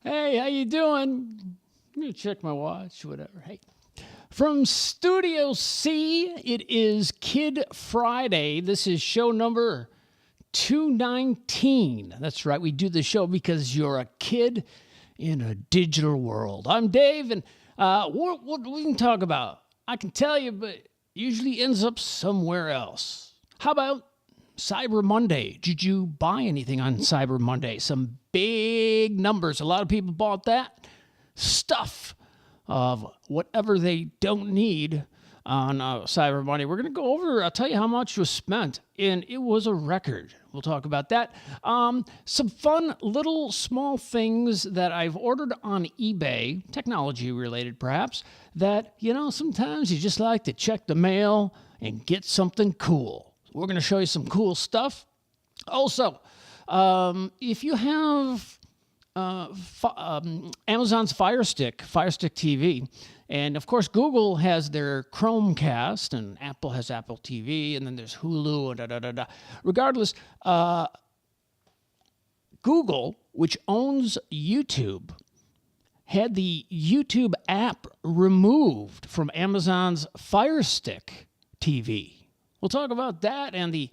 Hey, how you doing? Let me check my watch, whatever. Hey. From Studio C, it is Kid Friday. This is show number 219. That's right, we do the show because you're a kid in a digital world. I'm Dave, and what we can talk about, I can tell you, but usually ends up somewhere else. How about Cyber Monday? Did you buy anything on Cyber Monday? Some big numbers. A lot of people bought that stuff of whatever they don't need on Cyber Monday. We're going to go over, I'll tell you how much was spent, and it was a record. We'll talk about that. Some fun little small things that I've ordered on eBay, technology related perhaps, that, sometimes you just like to check the mail and get something cool. We're going to show you some cool stuff. Also, if you have Amazon's Fire Stick TV, and of course Google has their Chromecast, and Apple has Apple TV, and then there's Hulu, and da-da-da-da. Regardless, Google, which owns YouTube, had the YouTube app removed from Amazon's Fire Stick TV. We'll talk about that and the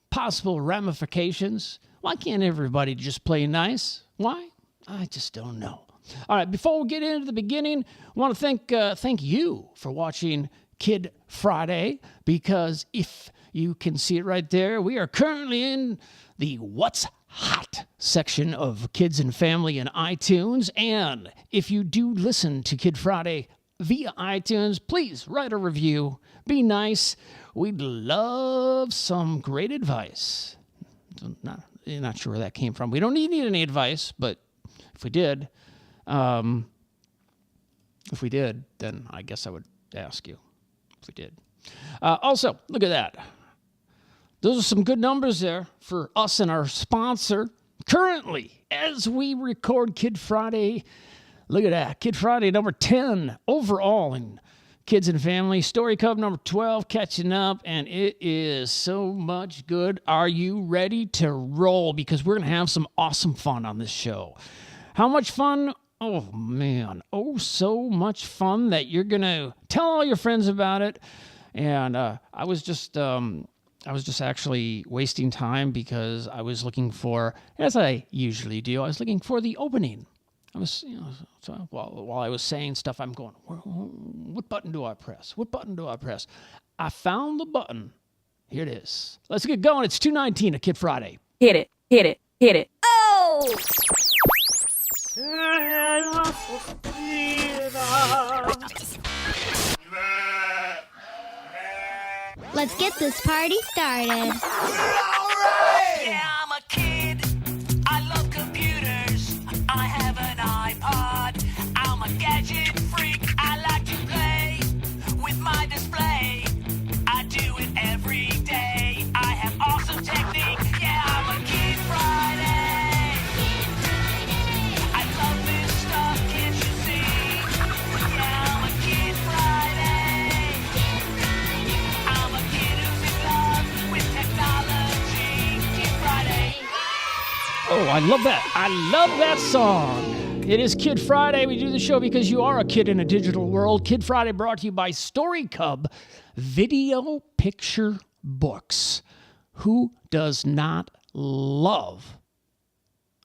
possible ramifications. Why can't everybody just play nice? Why? I just don't know. All right, before we get into the beginning, I want to thank you for watching Kid Friday, because if you can see it right there, we are currently in the What's Hot section of Kids and Family in iTunes. And if you do listen to Kid Friday via iTunes, please write a review. Be nice. We'd love some great advice. Not sure where that came from. We don't need any advice, but if we did, then I guess I would ask you if we did. Also, look at that. Those are some good numbers there for us and our sponsor. Currently, as we record Kid Friday, look at that. Kid Friday number 10 overall in Kids and Family. Story Cub number 12 catching up, and it is so much good. Are you ready to roll? Because we're going to have some awesome fun on this show. How much fun? Oh, man. Oh, so much fun that you're going to tell all your friends about it. And I was just actually wasting time because I was looking for, as I usually do, I was looking for the opening. I was, so while I was saying stuff, I'm going, what button do I press? What button do I press? I found the button. Here it is. Let's get going. It's 2:19 at Kid Friday. Hit it, hit it, hit it. Oh! Let's get this party started. Yeah, I'm a kid. I love computers. I have an iPod. I'm a gadget freak. I like to play with my display. I do it every day. I have awesome technique. Yeah, I'm a Kid Friday. I love this stuff, can't you see? Yeah, I'm a Kid Friday. I'm a kid who's in love with technology. Kid Friday. Oh, I love that. I love that song. It is Kid Friday. We do the show because you are a kid in a digital world. Kid Friday brought to you by Story Cub Video Picture Books. Who does not love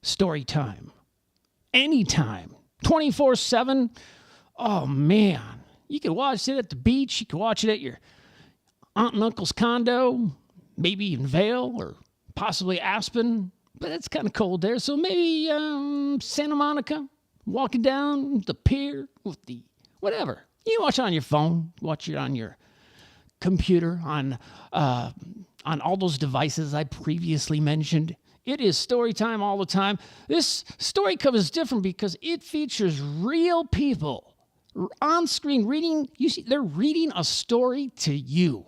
story time? Anytime. 24/7. Oh, man. You can watch it at the beach. You can watch it at your aunt and uncle's condo, maybe in Vail or possibly Aspen. But it's kind of cold there, so maybe Santa Monica, walking down the pier with the whatever. You can watch it on your phone, watch it on your computer, on all those devices I previously mentioned. It is story time all the time. This Story Cub is different because it features real people on screen reading. You see, they're reading a story to you.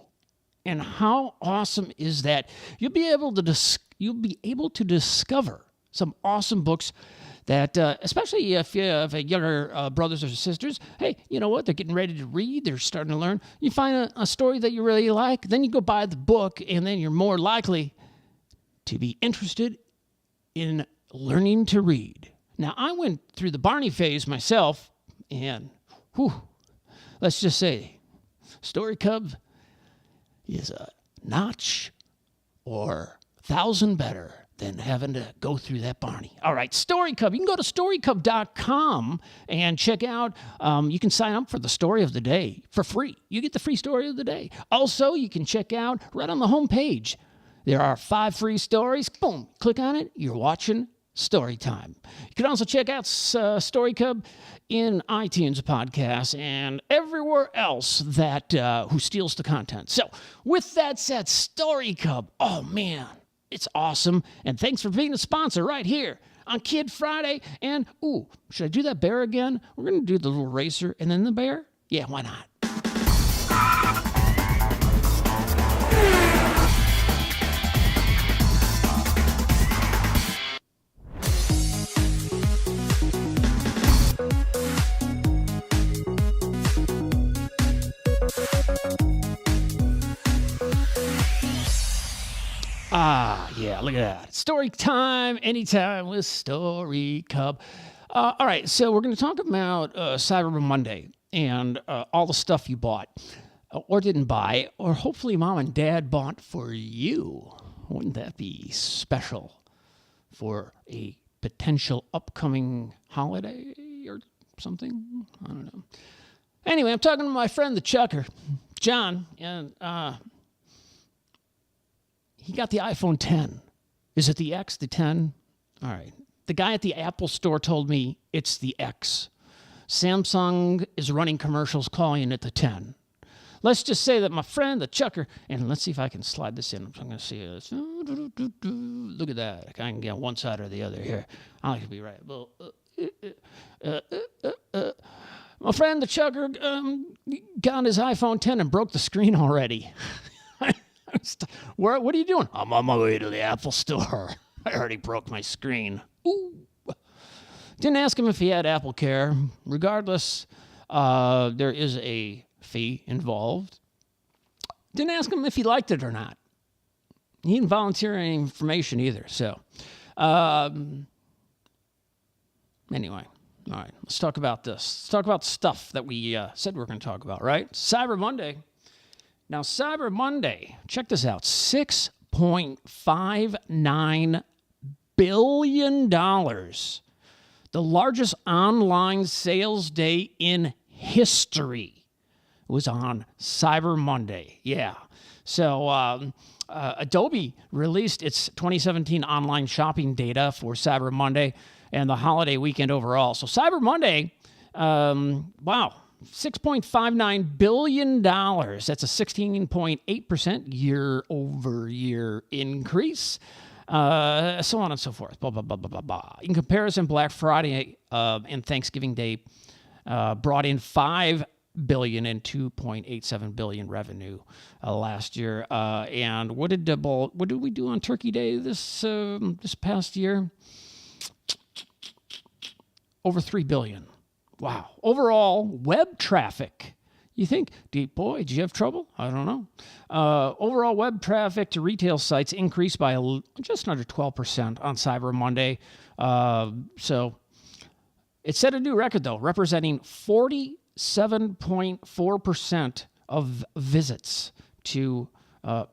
And how awesome is that? You'll be able to discover some awesome books that, especially if you have younger brothers or sisters, hey, you know what? They're getting ready to read. They're starting to learn. You find a story that you really like, then you go buy the book, and then you're more likely to be interested in learning to read. Now, I went through the Barney phase myself, and let's just say, Story Cub is a notch or 1,000 better than having to go through that Barney. All right, Story Cub. You can go to storycub.com and check out, you can sign up for the story of the day for free. You get the free story of the day. Also, you can check out right on the homepage. There are 5 free stories. Boom, click on it. You're watching Story Time. You can also check out Story Cub in iTunes podcasts and everywhere else that who steals the content. So with that said, Story Cub, oh man, it's awesome. And thanks for being a sponsor right here on Kid Friday. And should I do that bear again? We're going to do the little racer and then the bear. Yeah, why not? Yeah, look at that. Story time, anytime with Story Cub. All right, so we're going to talk about Cyber Monday and all the stuff you bought or didn't buy, or hopefully mom and dad bought for you. Wouldn't that be special for a potential upcoming holiday or something? I don't know. Anyway, I'm talking to my friend, the Chucker, John, and he got the iPhone 10. Is it the X, the 10? All right. The guy at the Apple store told me it's the X. Samsung is running commercials calling it the 10. Let's just say that my friend, the Chucker, and let's see if I can slide this in. I'm going to see this. Look at that. I can get one side or the other here. I like to be right. My friend, the Chucker, got his iPhone 10 and broke the screen already. What are you doing? I'm on my way to the Apple store. I already broke my screen. Ooh. Didn't ask him if he had Apple Care. Regardless, there is a fee involved. Didn't ask him if he liked it or not. He didn't volunteer any information either. So, anyway, all right, let's talk about this. Let's talk about stuff that we said we were going to talk about, right? Cyber Monday. Now, Cyber Monday, check this out, $6.59 billion. The largest online sales day in history was on Cyber Monday. Yeah. So Adobe released its 2017 online shopping data for Cyber Monday and the holiday weekend overall. So Cyber Monday, wow. $6.59 billion. That's a 16.8% year-over-year increase. So on and so forth. Blah, blah, blah, blah, blah, blah. In comparison, Black Friday and Thanksgiving Day brought in $5 billion and $2.87 billion revenue last year. And what did we do on Turkey Day this past year? Over $3 billion. Wow. Overall, web traffic. You think, did you have trouble? I don't know. Overall web traffic to retail sites increased by just under 12% on Cyber Monday. So it set a new record, though, representing 47.4% of visits to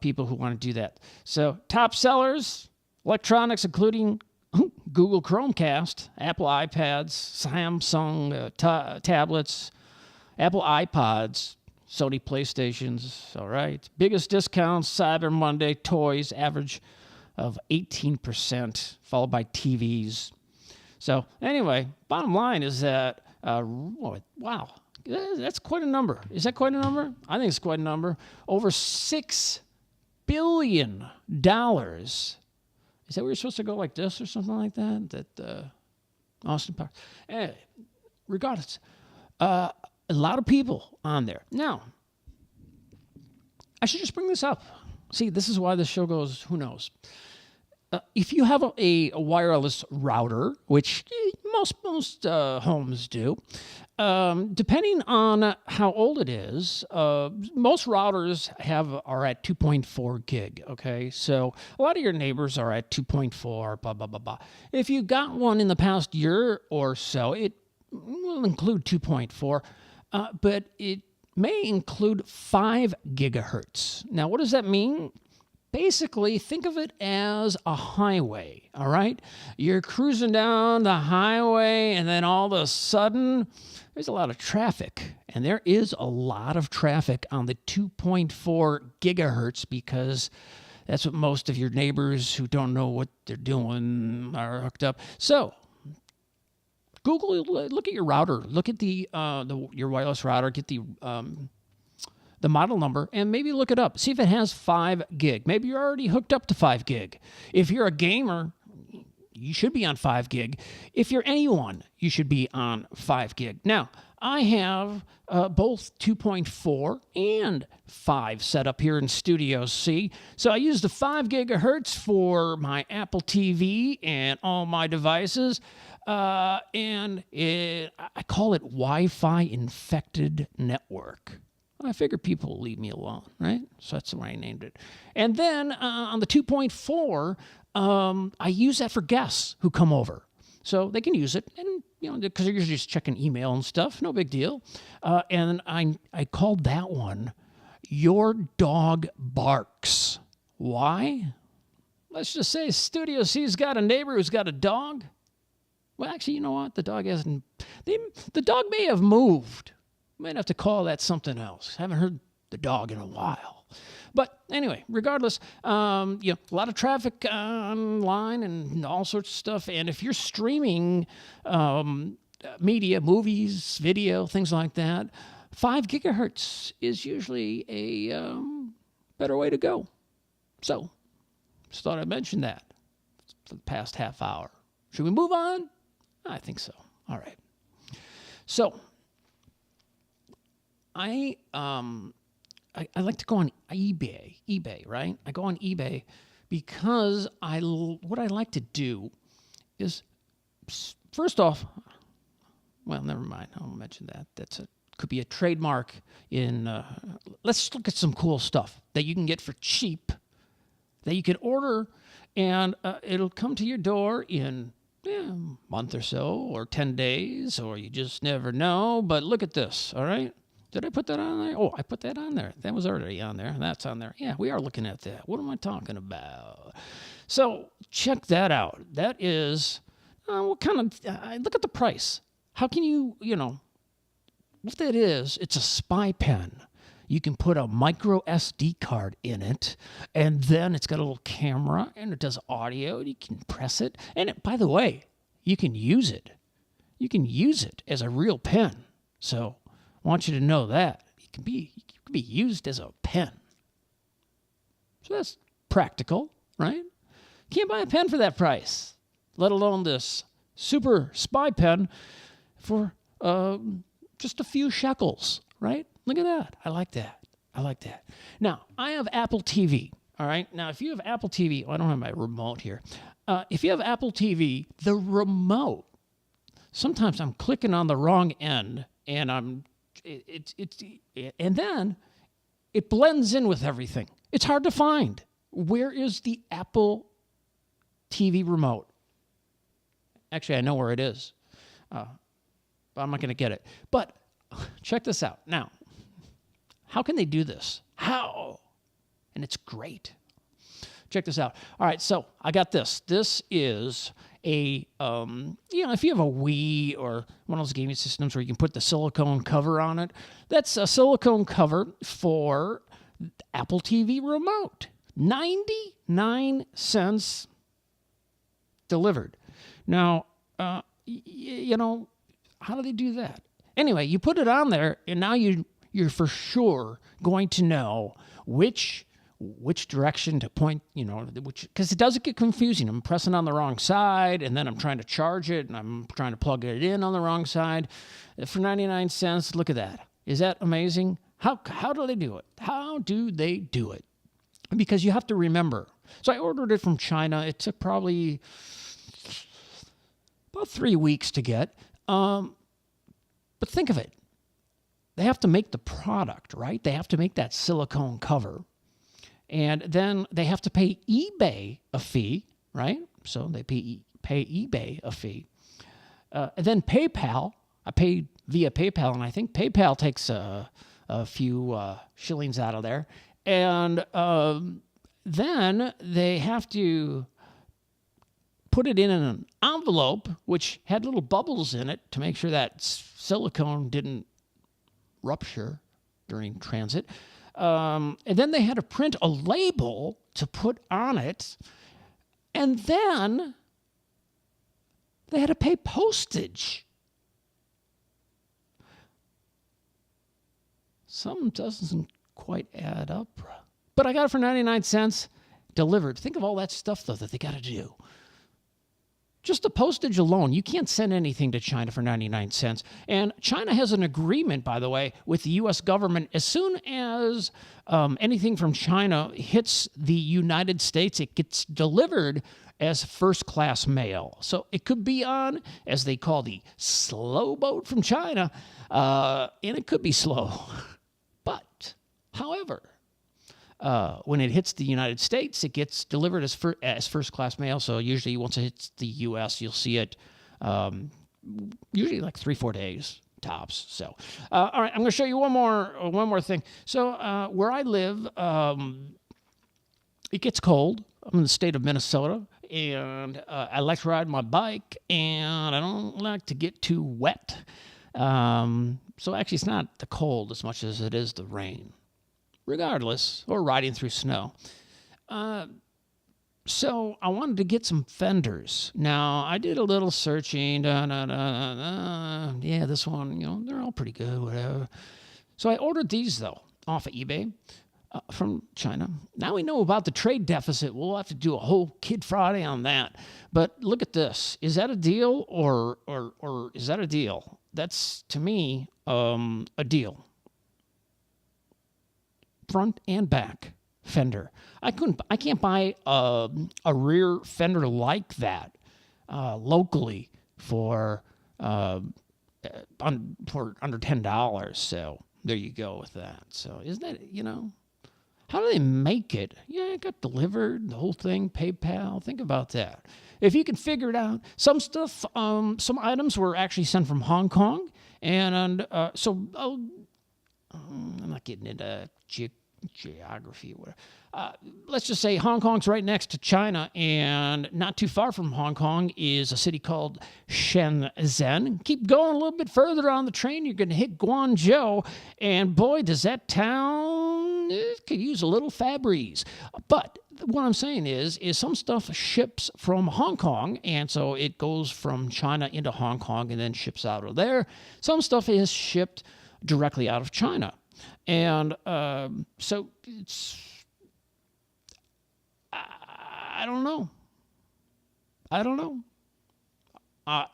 people who want to do that. So top sellers, electronics, including Google Chromecast, Apple iPads, Samsung tablets, Apple iPods, Sony PlayStations, all right. Biggest discounts, Cyber Monday, toys, average of 18%, followed by TVs. So anyway, bottom line is that, wow, that's quite a number. Is that quite a number? I think it's quite a number. Over $6 billion. Is that where you're supposed to go like this or something like that? That Austin Powers. Anyway, regardless, a lot of people on there. Now, I should just bring this up. See, this is why this show goes, who knows? if you have a wireless router, which most homes do, depending on how old it is, most routers are at 2.4 gig. Okay, so a lot of your neighbors are at 2.4. Blah blah blah blah. If you got one in the past year or so, it will include 2.4, but it may include 5 gigahertz. Now, what does that mean? Basically, think of it as a highway, all right? You're cruising down the highway, and then all of a sudden, there's a lot of traffic. And there is a lot of traffic on the 2.4 gigahertz because that's what most of your neighbors who don't know what they're doing are hooked up. So, Google, look at your router. Look at your wireless router. Get the model number, and maybe look it up. See if it has 5 gig. Maybe you're already hooked up to 5 gig. If you're a gamer, you should be on 5 gig. If you're anyone, you should be on 5 gig. Now, I have both 2.4 and 5 set up here in Studio C. So I use the 5 gigahertz for my Apple TV and all my devices. I call it Wi-Fi infected network. I figured people will leave me alone, right? So that's why I named it. And then on the 2.4, I use that for guests who come over. So they can use it, and because they're usually just checking email and stuff, no big deal. And I called that one Your Dog Barks. Why? Let's just say Studio C's got a neighbor who's got a dog. Well, actually, you know what? The dog hasn't. The dog may have moved. Might have to call that something else. Haven't heard the dog in a while. But anyway, regardless, a lot of traffic online and all sorts of stuff. And if you're streaming media, movies, video, things like that, 5 gigahertz is usually a better way to go. So, just thought I'd mention that for the past half hour. Should we move on? I think so. All right. So, I like to go on eBay, right? I go on eBay because what I like to do is, first off, well, never mind. I'll mention that. Could be a trademark in, let's look at some cool stuff that you can get for cheap that you can order, and it'll come to your door in a month or so, or 10 days, or you just never know. But look at this, all right? Did I put that on there? Oh, I put that on there. That was already on there. That's on there. Yeah, we are looking at that. What am I talking about? So check that out. That is, look at the price. How can you, what that is, it's a spy pen. You can put a micro SD card in it, and then it's got a little camera, and it does audio, and you can press it. And by the way, you can use it. You can use it as a real pen. So I want you to know that. It can be used as a pen. So that's practical, right? Can't buy a pen for that price, let alone this super spy pen for just a few shekels, right? Look at that. I like that. Now, I have Apple TV, all right? Now, if you have Apple TV, I don't have my remote here. If you have Apple TV, the remote, sometimes I'm clicking on the wrong end, and and then it blends in with everything. It's hard to find. Where is the Apple TV remote? Actually, I know where it is, but I'm not going to get it. But check this out. Now, how can they do this? How? And it's great. Check this out. All right, so I got this. This is a, if you have a Wii or one of those gaming systems where you can put the silicone cover on it, that's a silicone cover for Apple TV remote. 99 cents delivered. Now, how do they do that? Anyway, you put it on there, and now you're for sure going to know which direction to point, because it does get confusing. I'm pressing on the wrong side, and then I'm trying to charge it, and I'm trying to plug it in on the wrong side. For 99 cents, look at that. Is that amazing? How do they do it? How do they do it? Because you have to remember, So I ordered it from China. It took probably about 3 weeks to get. But think of it. They have to make the product, right? They have to make that silicone cover. And then they have to pay eBay a fee, right? So they pay eBay a fee. And then PayPal, I paid via PayPal, and I think PayPal takes a few shillings out of there. And then they have to put it in an envelope, which had little bubbles in it to make sure that silicone didn't rupture during transit. And then they had to print a label to put on it. And then they had to pay postage. Something doesn't quite add up. But I got it for 99 cents delivered. Think of all that stuff, though, that they got to do. Just the postage alone, you can't send anything to China for 99 cents. And China has an agreement, by the way, with the U.S. government. As soon as anything from China hits the United States, it gets delivered as first-class mail. So it could be on, as they call the slow boat from China, and it could be slow. But, however, when it hits the United States, it gets delivered as first-class mail. So usually once it hits the U.S., you'll see it usually like 3-4 days tops. So, all right, I'm going to show you one more thing. So where I live, it gets cold. I'm in the state of Minnesota, and I like to ride my bike, and I don't like to get too wet. So actually, it's not the cold as much as it is the rain. Regardless, or riding through snow. So I wanted to get some fenders. Now, I did a little searching. Yeah, this one, they're all pretty good, whatever. So I ordered these, though, off of eBay from China. Now we know about the trade deficit. We'll have to do a whole Kid Friday on that. But look at this. Is that a deal or is that a deal? That's, to me, a deal. Front and back fender. I can't buy a rear fender like that locally for under $10. So there you go with that. So isn't that, how do they make it? Yeah, it got delivered, the whole thing, PayPal. Think about that. If you can figure it out, some stuff, some items were actually sent from Hong Kong, and so I'm not getting into geography, whatever. Let's just say Hong Kong's right next to China, and not too far from Hong Kong is a city called Shenzhen. Keep going a little bit further on the train, you're going to hit Guangzhou, and boy, does that town could use a little Febreze. But what I'm saying is some stuff ships from Hong Kong, and so it goes from China into Hong Kong and then ships out of there. Some stuff is shipped directly out of China. And so it's, I don't know.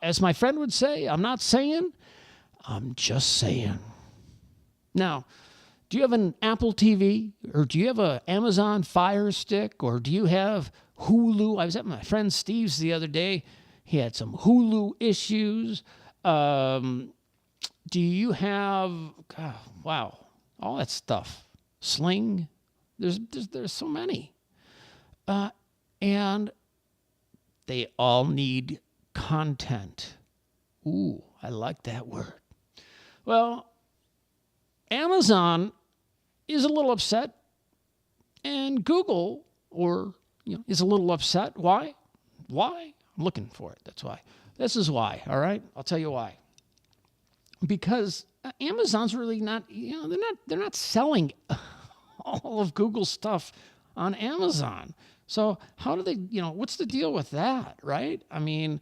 As my friend would say, I'm not saying, I'm just saying. Now, do you have an Apple TV, or do you have an Amazon Fire Stick, or do you have Hulu? I was at my friend Steve's the other day. He had some Hulu issues. Do you have, wow, all that stuff. Sling. There's so many. And they all need content. Ooh, I like that word. Well, Amazon is a little upset, and Google is a little upset. Why? I'm looking for it. That's why. This is why, all right? I'll tell you why. Because Amazon's really not, they're not selling all of Google's stuff on Amazon. So how do they, what's the deal with that, right? I mean,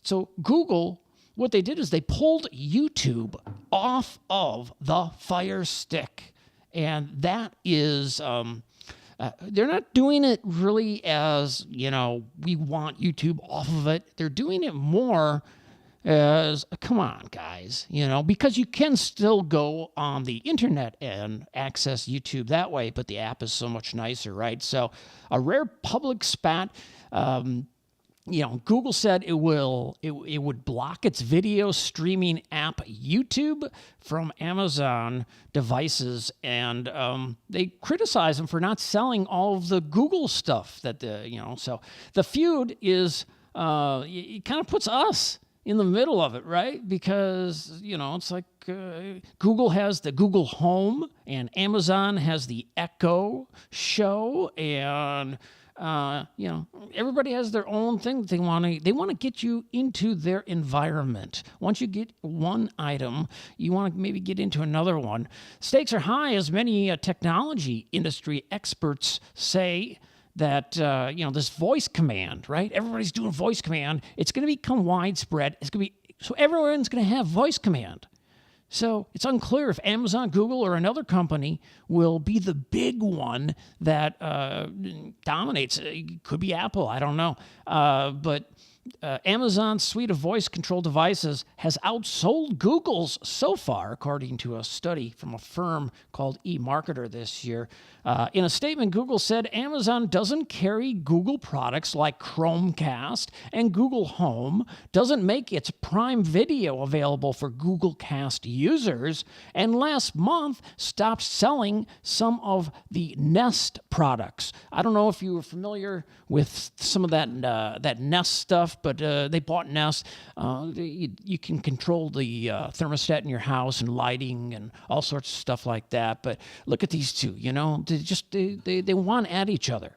so Google, what they did is they pulled YouTube off of the Fire Stick. And that is, they're not doing it really as, we want YouTube off of it. They're doing it more Come on, guys, because you can still go on the internet and access YouTube that way, but the app is so much nicer, right? So a rare public spat. Google said it would block its video streaming app YouTube from Amazon devices, and they criticize them for not selling all of the Google stuff So the feud is it kind of puts us in the middle of it, right? Because it's like Google has the Google Home, and Amazon has the Echo Show, and everybody has their own thing that they want to get you into their environment. Once you get one item, you want to maybe get into another one. Stakes are high, as many technology industry experts say that, this voice command, right? Everybody's doing voice command. It's going to become widespread. So everyone's going to have voice command. So it's unclear if Amazon, Google, or another company will be the big one that dominates. It could be Apple. I don't know. But Amazon's suite of voice control devices has outsold Google's so far, according to a study from a firm called eMarketer this year. In a statement, Google said Amazon doesn't carry Google products like Chromecast and Google Home, doesn't make its Prime Video available for Google Cast users, and last month stopped selling some of the Nest products. I don't know if you were familiar with some of that Nest stuff, but they bought Nest. You can control the thermostat in your house and lighting and all sorts of stuff like that. But look at these two, they want at each other.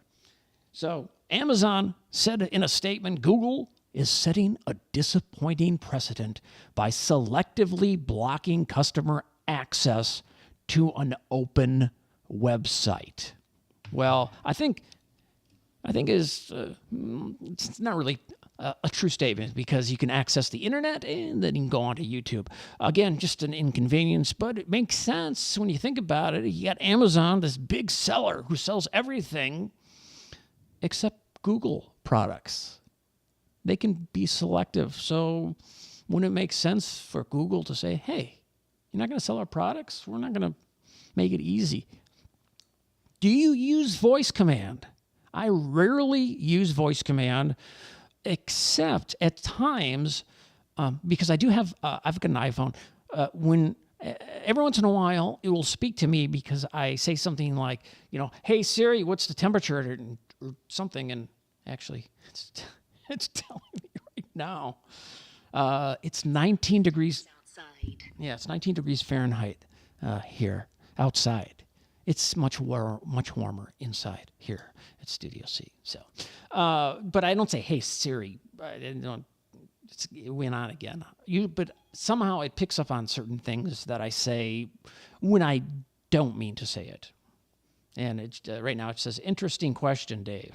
So Amazon said in a statement, Google is setting a disappointing precedent by selectively blocking customer access to an open website. Well, I think it's not really a true statement, because you can access the internet and then you can go onto YouTube. Again, just an inconvenience, but it makes sense when you think about it. You got Amazon, this big seller who sells everything except Google products. They can be selective. So wouldn't it make sense for Google to say, hey, you're not going to sell our products? We're not going to make it easy. Do you use voice command? I rarely use voice command, except at times, because I've got an iPhone, when every once in a while it will speak to me because I say something like, hey Siri, what's the temperature, or something, and actually it's telling me right now. It's 19 degrees outside. Yeah, it's 19 degrees Fahrenheit here outside. It's much warmer inside here at Studio C. So, but I don't say, "Hey Siri." It went on again. But somehow it picks up on certain things that I say when I don't mean to say it. And it's right now it says, "Interesting question, Dave."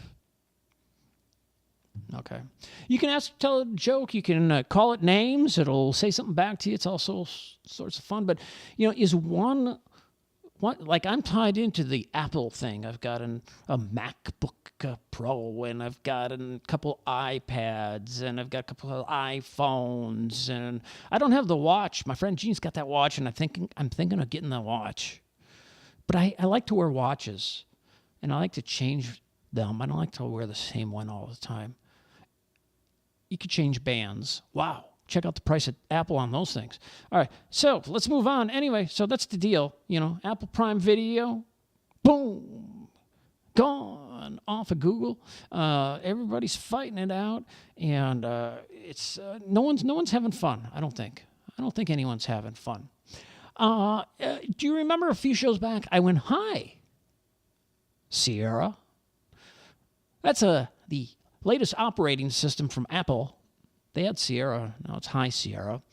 Okay. You can tell a joke. You can call it names. It'll say something back to you. It's also sorts of fun. But is one. Like I'm tied into the Apple thing. I've got a MacBook Pro, and I've got a couple iPads, and I've got a couple of iPhones, and I don't have the watch. My friend Gene's got that watch, and I'm thinking of getting the watch. But I like to wear watches, and I like to change them. I don't like to wear the same one all the time. You could change bands. Wow. Check out the price at Apple on those things. All right, so let's move on. Anyway, so that's the deal. Apple Prime Video, boom, gone off of Google. Everybody's fighting it out, and it's no one's having fun. I don't think anyone's having fun. Do you remember a few shows back? I went, "Hi, Sierra." That's the latest operating system from Apple. They had Sierra, now it's Hi Sierra.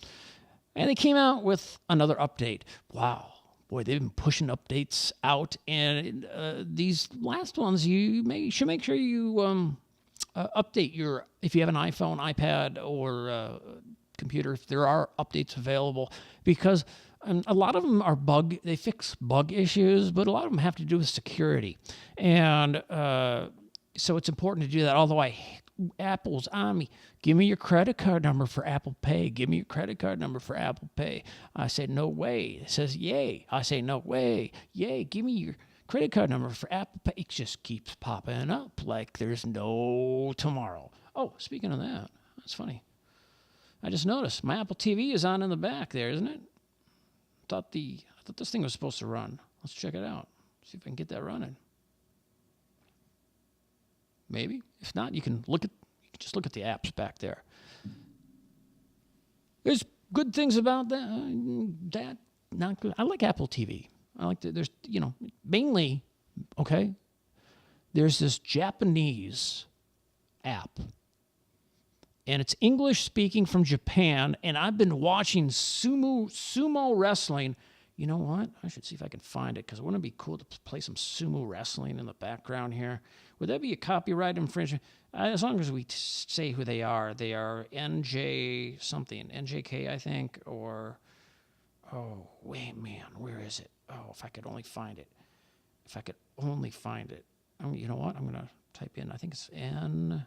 And they came out with another update. Wow, boy, they've been pushing updates out. And these last ones, you should make sure you update if you have an iPhone, iPad, or computer, if there are updates available. Because a lot of them are they fix bug issues, but a lot of them have to do with security. And so it's important to do that, although I Apple's on me. Give me your credit card number for Apple Pay. Give me your credit card number for Apple Pay. I say, no way. It says, yay. I say, no way. Yay. Give me your credit card number for Apple Pay. It just keeps popping up like there's no tomorrow. Oh, speaking of that, that's funny. I just noticed my Apple TV is on in the back there, isn't it? I thought this thing was supposed to run. Let's check it out. See if I can get that running. Maybe. If not, you can just look at the apps back there. There's good things about that. Not good. I like Apple TV. I like that. There's, mainly, okay. There's this Japanese app, and it's English speaking from Japan. And I've been watching sumo wrestling. You know what? I should see if I can find it, because wouldn't it be cool to play some sumo wrestling in the background here? Would that be a copyright infringement? As long as we say who they are NJ something, NJK, I think, or, oh, wait, man, where is it? Oh, if I could only find it. You know what? I'm going to type in, I think it's N,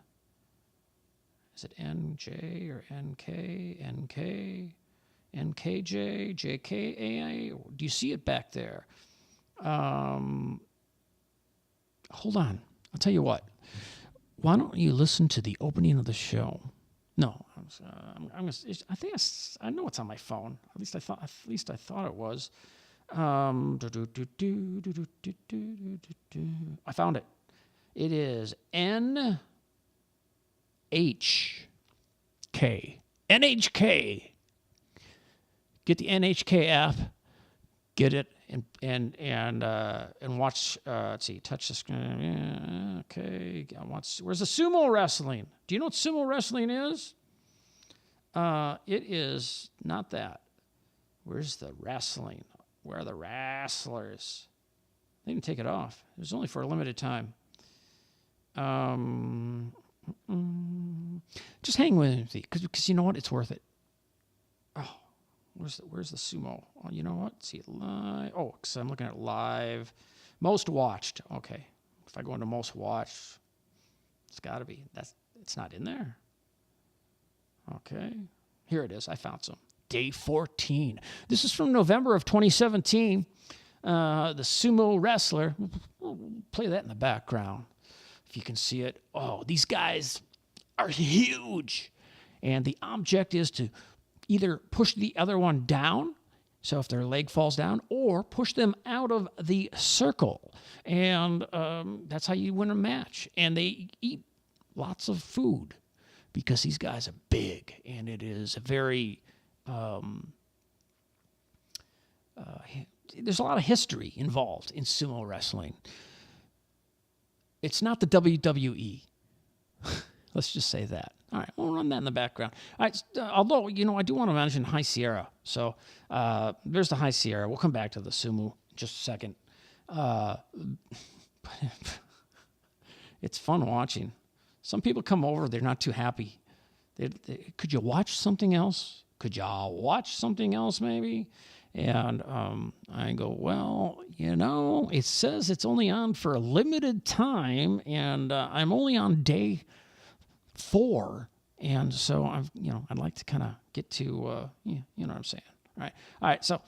is it NJ or NK, NKJ, JKA? Do you see it back there? Hold on. I'll tell you what. Why don't you listen to the opening of the show? No, I know it's on my phone. At least I thought it was. I found it. It is NHK. NHK. Get the NHK app. Get it and watch. Let's see. Touch the screen. Yeah, okay. Where's the sumo wrestling? Do you know what sumo wrestling is? It is not that. Where's the wrestling? Where are the wrestlers? They didn't take it off. It was only for a limited time. Just hang with me, because you know what? It's worth it. Oh, where's the sumo? Oh, you know what? See it live. Oh, because I'm looking at live. Most watched. Okay. If I go into most watched, it's got to be. It's not in there. Okay. Here it is. I found some. Day 14. This is from November of 2017. The sumo wrestler. We'll play that in the background if you can see it. Oh, these guys are huge. And the object is to either push the other one down, so if their leg falls down, or push them out of the circle. And that's how you win a match. And they eat lots of food because these guys are big. And it is a very... there's a lot of history involved in sumo wrestling. It's not the WWE. Let's just say that. All right, we'll run that in the background. All right, although, I do want to mention High Sierra. So there's the High Sierra. We'll come back to the sumo in just a second. It's fun watching. Some people come over, they're not too happy. Could you watch something else? Could y'all watch something else maybe? And I go, well, it says it's only on for a limited time, and I'm only on day 4, and so I'd like to kind of get to, you know what I'm saying. All right, so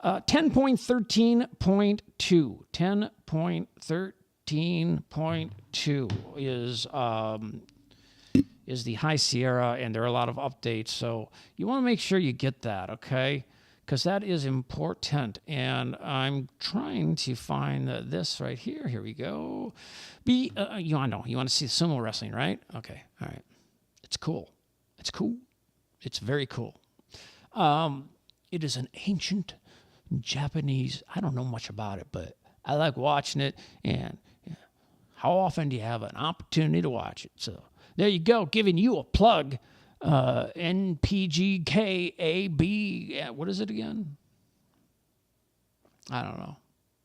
10.13.2, 10.13.2 is the High Sierra, and there are a lot of updates, so you want to make sure you get that, okay? Because that is important, and I'm trying to find this right here. Here we go. I know you want to see sumo wrestling, right? Okay, all right. It's cool. It's cool. It's very cool. It is an ancient Japanese. I don't know much about it, but I like watching it. And how often do you have an opportunity to watch it? So there you go, giving you a plug. NPGKAB. What is it again? I don't know.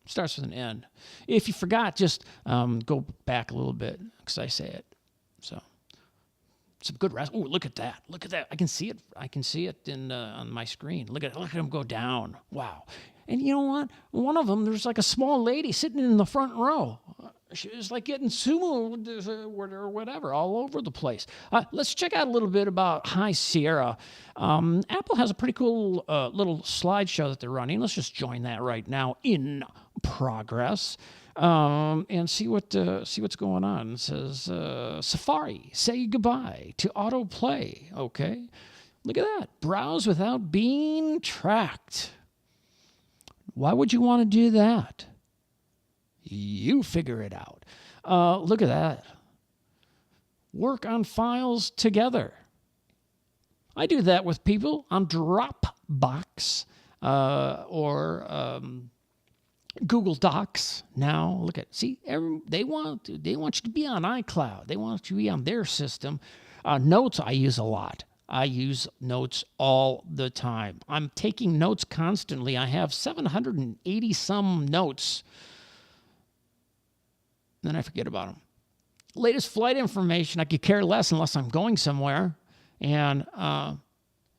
Starts with an N. If you forgot, just go back a little bit because I say it. So some good wrestling. Oh, look at that! Look at that! I can see it. I can see it on my screen. Look at him go down. Wow! And you know what? One of them, there's like a small lady sitting in the front row. It's like getting Sumo or whatever all over the place. Let's check out a little bit about High Sierra. Apple has a pretty cool little slideshow that they're running. Let's just join that right now in progress and see what's going on. It says Safari, say goodbye to autoplay. Okay, look at that. Browse without being tracked. Why would you want to do that? You figure it out. Look at that. Work on files together. I do that with people on Dropbox or Google Docs. Now look at they want you to be on iCloud. They want you to be on their system. Notes I use a lot. I use notes all the time. I'm taking notes constantly. I have 780 some notes. Then I forget about them. Latest flight information, I could care less unless I'm going somewhere. And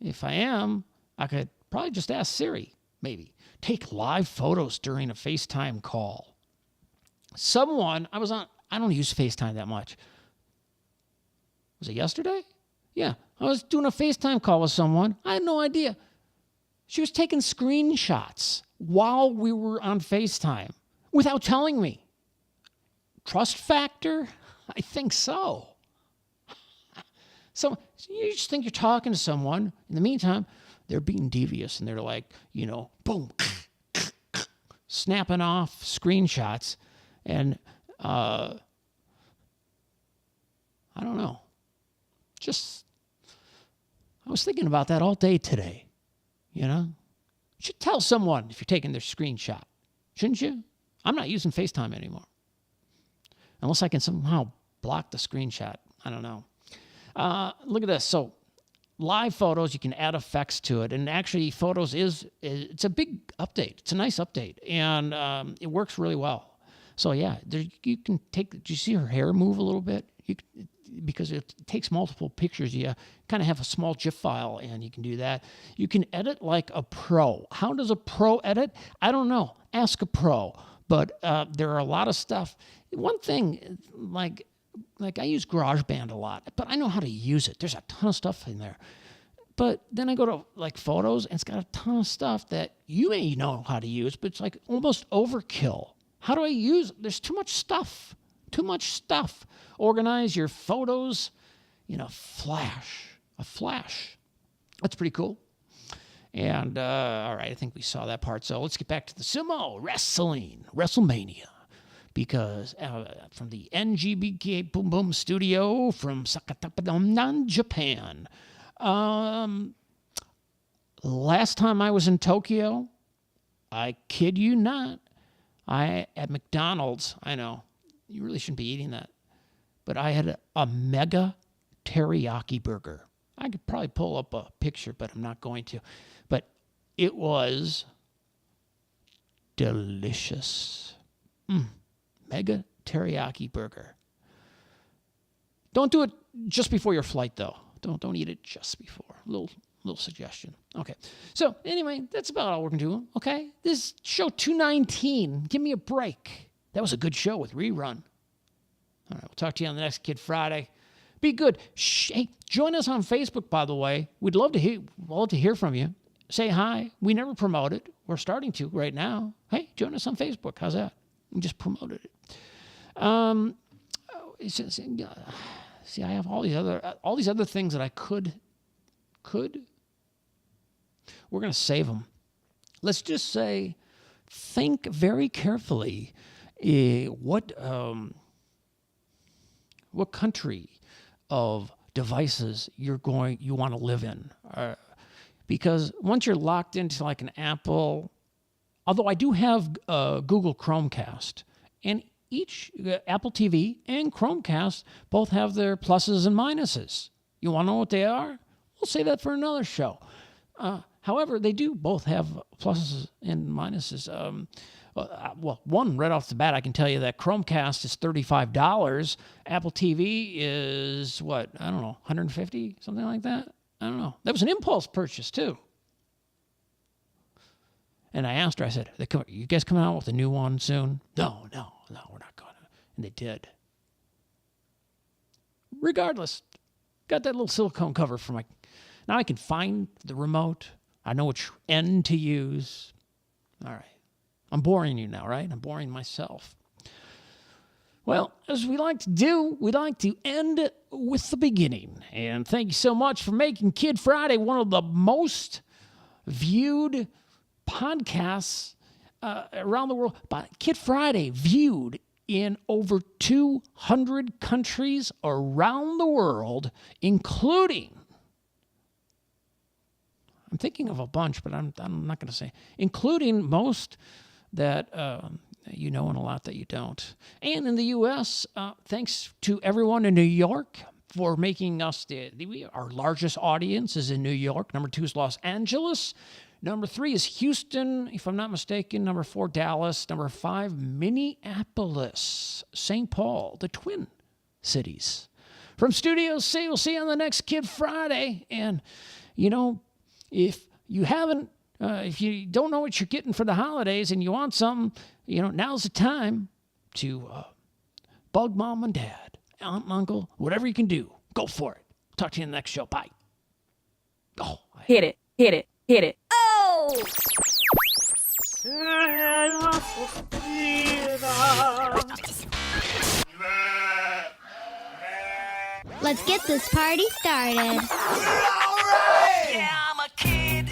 if I am, I could probably just ask Siri, maybe. Take live photos during a FaceTime call. I don't use FaceTime that much. Was it yesterday? Yeah, I was doing a FaceTime call with someone. I had no idea. She was taking screenshots while we were on FaceTime without telling me. Trust factor? I think so. So you just think you're talking to someone. In the meantime, they're being devious and they're like, boom, snapping off screenshots. And I don't know. I was thinking about that all day today. You should tell someone if you're taking their screenshot. Shouldn't you? I'm not using FaceTime anymore. Unless I can somehow block the screenshot. I don't know. Look at this. So live photos, you can add effects to it. And actually, photos it's a big update. It's a nice update. And it works really well. So yeah, you can take, do you see her hair move a little bit? Because it takes multiple pictures. You kind of have a small GIF file and you can do that. You can edit like a pro. How does a pro edit? I don't know. Ask a pro. But there are a lot of stuff. One thing, like I use GarageBand a lot, but I know how to use it. There's a ton of stuff in there. But then I go to like photos, and it's got a ton of stuff that you may know how to use, but it's like almost overkill. How do I use it? There's too much stuff. Too much stuff. Organize your photos in a flash. That's pretty cool. And, all right, I think we saw that part. So let's get back to the sumo wrestling, WrestleMania. Because from the NGBK Boom Boom Studio from Sakatapadon, Japan. Last time I was in Tokyo, I kid you not, at McDonald's, I know, you really shouldn't be eating that, but I had a mega teriyaki burger. I could probably pull up a picture, but I'm not going to. But it was delicious. Mega teriyaki burger. Don't do it just before your flight, though. Don't eat it just before. Little suggestion. Okay. So anyway, that's about all we're gonna do. Okay. This is show 219. Give me a break. That was a good show with Rerun. All right. We'll talk to you on the next Kid Friday. Be good. Hey, join us on Facebook, by the way. We'd love to hear from you. Say hi. We never promote it. We're starting to right now. Hey, join us on Facebook. How's that? We just promoted it. See, I have all these other things that I could. We're going to save them. Let's just say, think very carefully. What country of devices you want to live in? Because once you're locked into like an Apple, although I do have Google Chromecast, and each Apple TV and Chromecast both have their pluses and minuses. You want to know what they are? We'll say that for another show. However, they do both have pluses and minuses. Well, one right off the bat, I can tell you that Chromecast is $35. Apple TV is what? I don't know, $150, something like that. I don't know. That was an impulse purchase too. And I asked her, I said, you guys coming out with a new one soon? No, we're not going to. And they did. Regardless, got that little silicone cover for my... Now I can find the remote. I know which end to use. All right. I'm boring you now, right? I'm boring myself. Well, as we like to do, we like to end with the beginning. And thank you so much for making Kid Friday one of the most viewed podcasts around the world. But Kid Friday viewed in over 200 countries around the world, including... I'm thinking of a bunch, but I'm not going to say. Including most that you know and a lot that you don't. And in the U.S., thanks to everyone in New York for making us our largest audience is in New York. Number 2 is Los Angeles. Number 3 is Houston, if I'm not mistaken. Number 4, Dallas. Number 5, Minneapolis, St. Paul, the Twin Cities. From Studio C, we'll see you on the next Kid Friday. And, you know, if you don't know what you're getting for the holidays and you want something, you know, now's the time to bug mom and dad, aunt and uncle, whatever you can do. Go for it. Talk to you in the next show. Bye. Oh, Hit it, hit it, hit it. Oh! Let's get this party started. Yeah, I'm a kid.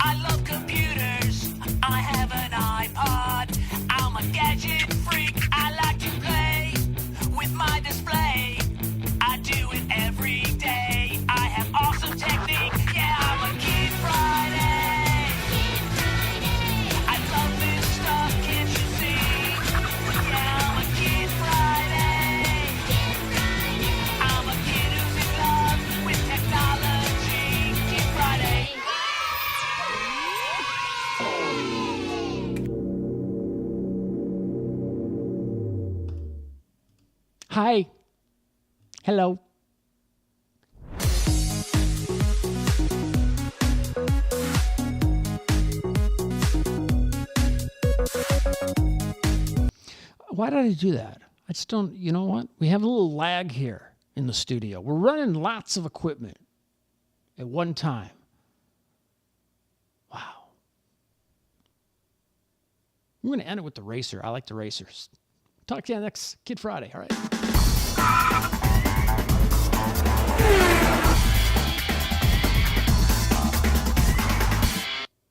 I love computers. I have an iPod. I'm a gadget freak. I like to play with my display. I do it every day. I have awesome technique. Yeah, I'm a Kid Friday. I love this stuff, can't you see? Yeah, I'm a Kid Friday. I'm a kid who's in love with technology. Kid Friday. hi. Hello. Why did I do that? I just don't, you know what? We have a little lag here in the studio. We're running lots of equipment at one time. Wow. I'm going to end it with the racer. I like the racers. Talk to you next Kid Friday. All right.